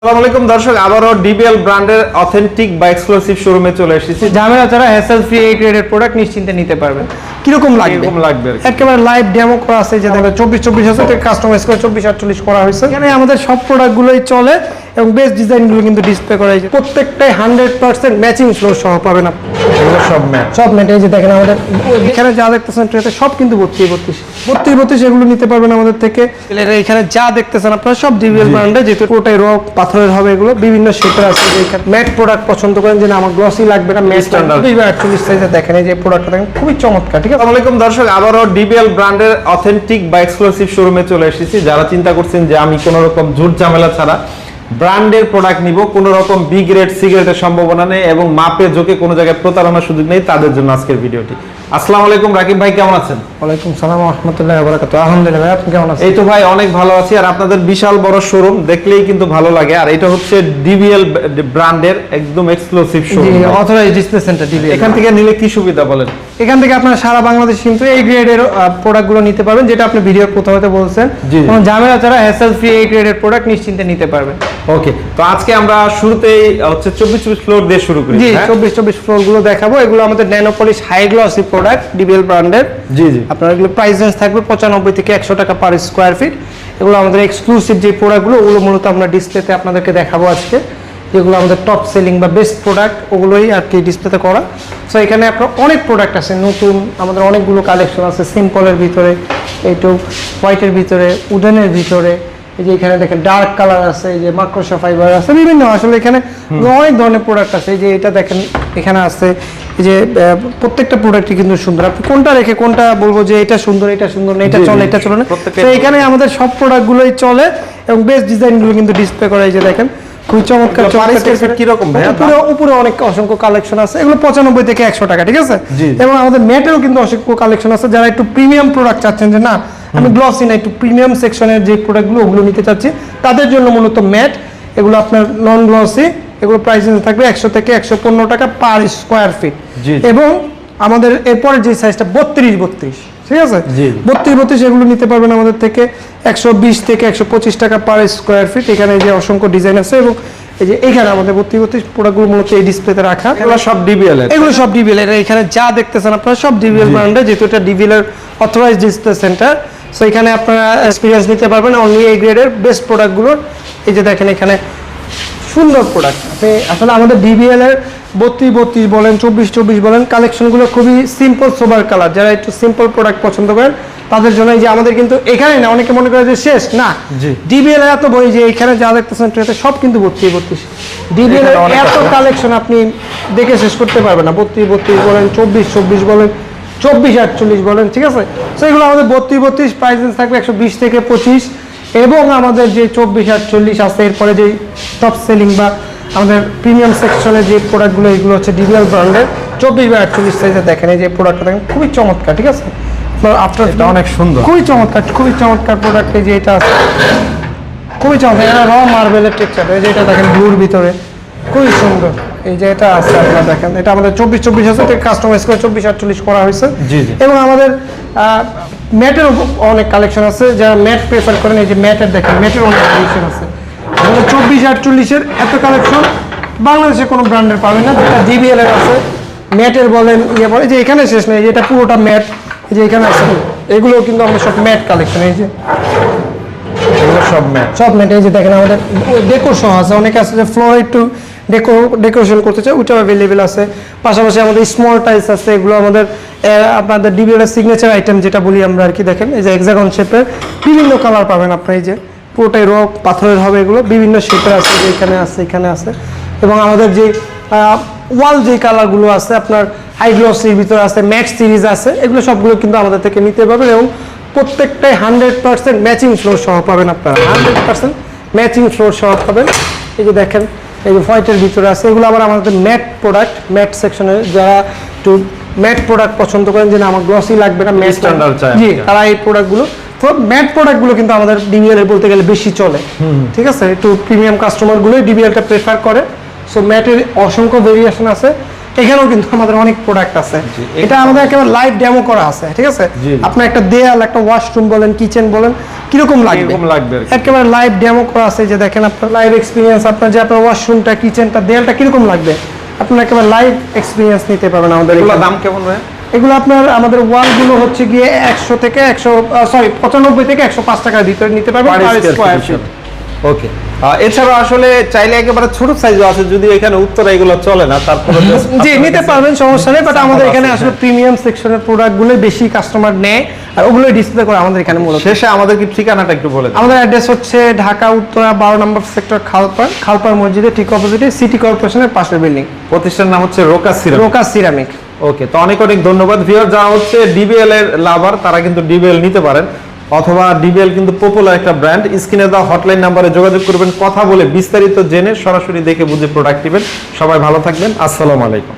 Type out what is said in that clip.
আসসালামু আলাইকুম দর্শক, আবারও ডিবিএল ব্র্যান্ডের অথেন্টিক বা এক্সক্লুসিভ শোরুমে চলে এসেছি। ঝামেলা ছাড়া হ্যাসেল ফ্রি এই গ্রেডের প্রোডাক্ট নিশ্চিন্তে নিতে পারবেন। কিরকম লাগবে একেবারে লাইভ ডেমো করা আছে, যে দেখবেন 24 আছে, থেকে কাস্টমাইজ করে 24-48 করা হয়েছে। এখানে আমাদের সব প্রোডাক্টগুলোই চলে এবং বেস্ট ডিজাইনগুলো কিন্তু ডিসপ্লে করা হয়েছে। প্রত্যেকটাই 100% ম্যাচিং ফ্লোর সহ পাবেন আপনি। এগুলো সব ম্যাট। এই যে দেখেন আমাদের এখানে যা দেখতেছেন ট্রেতে সব কিন্তু 32 এগুলো নিতে পারবেন আমাদের থেকে। এখানে যা দেখতেছেন আপনারা সব ডিবিএল ব্র্যান্ডে, যেহেতু পুরোটাই র পাথরের হবে, এগুলো বিভিন্ন শেপের আছে। এখানে ম্যাট প্রোডাক্ট পছন্দ করেন, যে না আমার গ্লসি লাগবে না, ম্যাট স্ট্যান্ডার্ড 48 সাইজে দেখেন এই যে প্রোডাক্টটা দেখেন খুবই চমৎকার। ঠিক আছে, আসসালামু আলাইকুম দর্শক, আবারও ডিবিএল ব্র্যান্ডের অথেন্টিক বা এক্সক্লুসিভ শোরুমে চলে এসেছি। যারা চিন্তা করছেন যে আমি কোনো রকম ঝুট ঝামেলা ছাড়া ব্র্যান্ডের প্রোডাক্ট নিব, কোনো রকম বি গ্রেড সি গ্রেডের সম্ভাবনা নেই এবং মাপে ঝোঁকে কোনো জায়গায় প্রতারণার সুযোগ নেই, তাদের জন্য আজকের ভিডিওটি। আসসালামু আলাইকুম রাকিব ভাই, কেমন আছেন? ওয়ালাইকুম সালাম ওয়া রাহমাতুল্লাহি ওয়া বারাকাতুহু। আলহামদুলিল্লাহ ভাই, আপনি কেমন আছেন? এই তো ভাই অনেক ভালো আছি। আর আপনাদের বিশাল বড় শোরুম দেখলেই কিন্তু ভালো লাগে। আর এটা হচ্ছে ডিবিএল ব্র্যান্ডের একদম exclusive showroom, authorised display centre DBL. এখান থেকে নিলে কি সুবিধা বলেন? এখান থেকে আপনারা সারা বাংলাদেশ কিন্তু এই গ্রেডের প্রোডাক্টগুলো নিতে পারবেন, যেটা আপনি ভিডিওর প্রথমে বলছেন। কোনো ঝামেলা ছাড়া হ্যাসেল ফ্রি এই গ্রেডের প্রোডাক্ট নিশ্চিন্তে নিতে পারবেন। ওকে, তো আজকে আমরা শুরুতেই হচ্ছে 24 ফ্লোর দিয়ে শুরু করি। জি, 24 ফ্লোর গুলো দেখাবো। এগুলো আমাদের nano polish high glossy product DBL ব্র্যান্ডের। জি, আপনার এগুলো প্রাইস রেঞ্জ থাকবে 95 থেকে 100 টাকা পার স্কয়ার ফিট। এগুলো আমাদের এক্সক্লুসিভ যে প্রোডাক্টগুলো, ওগুলো মূলত আমরা ডিসপ্লেতে আপনাদেরকে দেখাবো আজকে, যেগুলো আমাদের টপ সেলিং বা বেস্ট প্রোডাক্ট, ওগুলোই আর কি ডিসপ্লেতে করা। সো এখানে আপনার অনেক প্রোডাক্ট আছে, নতুন আমাদের অনেকগুলো কালেকশন আছে। সিম্পলের ভিতরে, একটু হোয়াইটের ভিতরে, উডেনের ভিতরে, এই যে এখানে দেখেন ডার্ক কালার আছে, এই যে মাইক্রোসা ফাইবার আছে, বিভিন্ন আসলে এখানে অনেক ধরনের প্রোডাক্ট আছে। এই যে এটা দেখেন এখানে আছে, এই যে প্রত্যেকটা প্রোডাক্টই কিন্তু সুন্দর। আপনি কোনটা রেখে কোনটা বলবো যে এটা সুন্দর, এটা সুন্দর না, এটা চলে, এটা চলে না। তো এখানে আমাদের সব প্রোডাক্টগুলোই চলে এবং বেস্ট ডিজাইনগুলো কিন্তু ডিসপ্লে করা। এই যে দেখেন খুবই চমৎকার। কিরকম উপরে অনেক অসংখ্য কালেকশন আছে, এগুলো 95 থেকে 100 টাকা। ঠিক আছে, এবং আমাদের ম্যাটেরও কিন্তু অসংখ্য কালেকশন আছে। যারা একটু প্রিমিয়াম প্রোডাক্ট চাচ্ছেন, যে না আমি গ্লসি না, একটু প্রিমিয়াম সেকশনের যে প্রোডাক্টগুলো ওগুলো নিতে চাচ্ছি, তাদের জন্য মূলত ম্যাট। এগুলো আপনার নন গ্লসি, এগুলো প্রাইস থাকবে 100 থেকে 115 টাকা পার স্কোয়ার ফিট। এবং আমাদের এরপরে যে সাইজটা 32, ঠিক আছে, 32 এগুলো নিতে পারবেন আমাদের থেকে 120 থেকে 125 টাকা পার স্কোয়ার ফিট। এখানে যে অসংখ্য ডিজাইন আছে এবং এই যে এখানে আমাদের 32 প্রোডাক্টগুলো মূলত এই ডিসপ্লেতে রাখা। এগুলো সব ডিবিএল, এগুলো সব ডিবিএল। এখানে যা দেখতেছেন আপনারা সব ডিবিএল ব্র্যান্ডের, যেহেতু এটা ডিবিএল এর অথরাইজড ডিসপ্লে সেন্টার। সো এখানে আপনারা এক্সপিরিয়েন্স নিতে পারবেন অনলি এই গ্রেডের বেস্ট প্রোডাক্টগুলোর। এই যে দেখেন এখানে সুন্দর প্রোডাক্ট। আপনি আসলে আমাদের ডিবিএল এর 32 বলেন, 24 বলেন, কালেকশনগুলো খুবই সিম্পল সোবার কালার। যারা একটু সিম্পল প্রোডাক্ট পছন্দ করেন তাদের জন্য এই যে আমাদের কিন্তু এখানে না, অনেকে মনে করে যে শেষ না, ডিবিএল এর এত বই যে এখানে যা দেখতেছেন ট্রেতে সব কিন্তু 32 ডিবিএল এর এত কালেকশন আপনি দেখে শেষ করতে পারবেন না। 32 বলেন, 24 বলেন, 24-48 বলেন, ঠিক আছে। তো এগুলো আমাদের 32 প্রাইস থাকবে 120 থেকে 25। এবং আমাদের যে 24-48 আছে, এরপরে যে টপ সেলিং বা আমাদের প্রিমিয়াম সেকশনের যে প্রোডাক্টগুলো, এগুলো হচ্ছে ডিবিএল ব্র্যান্ডের 24-48 সাইজে দেখেন এই যে প্রোডাক্টটা দেখেন খুবই চমৎকার। ঠিক আছে, এটা অনেক সুন্দর, খুবই চমৎকার প্রোডাক্ট। এই যে এটা আছে খুবই চমৎকার, এটা র মার্বেলের টেক্সচার। এই যে এটা দেখেন ব্লুর ভিতরে খুবই সুন্দর। এই যে এটা আছে আপনারা দেখেন, এটা আমাদের 24 আছে, থেকে কাস্টমাইজ করে 24-48 করা হয়েছে। এবং আমাদের ম্যাটের অনেক কালেকশন আছে, যারা ম্যাট প্রেফার করেন, এই যে ম্যাটের দেখেন, ম্যাটের অনেক কালেকশন আছে। আমাদের 24-48 এত কালেকশন বাংলাদেশে কোনো ব্র্যান্ডের পাবেন না, যেটা ডিবিএল এর আছে। ম্যাটের বলেন, বলে যে এখানে শেষ নেই, এটা পুরোটা ম্যাট। এই যে এখানে আছে, এগুলো কিন্তু আমাদের সব ম্যাট কালেকশন। এই যে এগুলো সব ম্যাট। এই যে দেখেন আমাদের ডেকোর সহ আছে। অনেকে আছে যে ফ্লোর একটু ডেকোরেশন করতে চায়, ওইটাও অ্যাভেলেবেল আছে। পাশাপাশি আমাদের স্মল টাইলস আছে, এগুলো আমাদের আপনাদের ডিবিএল এর সিগনেচার আইটেম যেটা বলি আমরা আর কি। দেখেন এই যে হেক্সাগন শেপের বিভিন্ন কালার পাবেন আপনার। এই যে পুরোটাই র পাথরের হবে, এগুলো বিভিন্ন শেপের আছে, যে এখানে আছে, এখানে আছে। এবং আমাদের যে ওয়াল যে কালারগুলো আছে আপনার হাই গ্লসির ভিতরে আছে, ম্যাক্স সিরিজ আছে, এগুলো সবগুলো কিন্তু আমাদের থেকে নিতে পারবেন। এবং প্রত্যেকটাই 100% ম্যাচিং ফ্লোর সহ পাবেন আপনারা, 100% ম্যাচিং ফ্লোর সহ পাবেন। এই যে দেখেন এই যে হোয়াইটের ভিতরে আছে, এগুলো আবার আমাদের ম্যাট প্রোডাক্ট, ম্যাট সেকশনের। যারা একটু ম্যাট প্রোডাক্ট পছন্দ করেন, যে না আমার গ্লসি লাগবে না, ম্যাট স্ট্যান্ডার্ড চাই, জি, তারা এই প্রোডাক্টগুলো। তো ম্যাট প্রোডাক্টগুলো কিন্তু আমাদের ডিবিএল এর বলতে গেলে বেশি চলে। ঠিক আছে, একটু প্রিমিয়াম কাস্টমারগুলোই ডিবিএলটা প্রেফার করে। সো ম্যাটের অসংখ্য ভেরিয়েশন আছে। এখানেও কিন্তু আমাদের অনেক প্রোডাক্ট আছে। জি, এটা আমাদের একেবারে লাইভ ডেমো করা আছে, ঠিক আছে? জি। আপনার একটা দেয়াল, একটা ওয়াশরুম বলেন, কিচেন বলেন, কিরকম লাগবে কিরকম লাগবে আর কি। একেবারে লাইভ ডেমো করা আছে। যে দেখেন আপনার লাইভ এক্সপিরিয়েন্স, আপনার যে আপনার ওয়াশরুমটা, কিচেনটা, দেয়ালটা কিরকম লাগবে আপনার একেবারে লাইভ এক্সপিরিয়েন্স নিতে পারবেন আমাদের এগুলোর এখানে। দাম কেমন ভাই? এগুলো আপনার আমাদের ওয়ালগুলো হচ্ছে গিয়ে 100 থেকে 95 থেকে 105 টাকার ভিতরে নিতে পারবেন Per পার square স্কয়ার feet ফিট। ওকে। এছাড়াও আসলে চাইলে একেবারে ছোট সাইজও আছে, যদি এখানে উত্তরা এগুলো চলে না, তারপরে জি নিতে পারবেন, সমস্যা নেই। বাট আমাদের এখানে আছে, আসলে হ্যাঁ। প্রিমিয়াম সেকশনের প্রোডাক্টগুলো বেশি কাস্টমার নেয়, আর ওগুলোই ডিসপ্লে করে আমাদের এখানে মূলত। শেষে আমাদের কি ঠিকানাটা একটু বলে দিন। আমাদের অ্যাড্রেস হচ্ছে ঢাকা উত্তরা 12 নম্বর সেক্টর, খালপাড় মসজিদের ঠিক অপোজিটে, সিটি কর্পোরেশনের পাশের বিল্ডিং, প্রতিষ্ঠানের নাম হচ্ছে Roca ceramic. Roca ceramic. Okay, তো অনেক অনেক ধন্যবাদ ভিউয়ার। যারা হচ্ছে ডিবিএল এর লাভার তারা কিন্তু ডিবিএল নিতে পারেন, অথবা ডিবিএল কিন্তু পপুলার একটা ব্র্যান্ড। স্ক্রিনে দেওয়া হটলাইন নাম্বারে যোগাযোগ করবেন, কথা বলে বিস্তারিত জেনে সরাসরি দেখে বুঝে প্রোডাক্ট নেবেন। সবাই ভালো থাকবেন, আসসালামু আলাইকুম।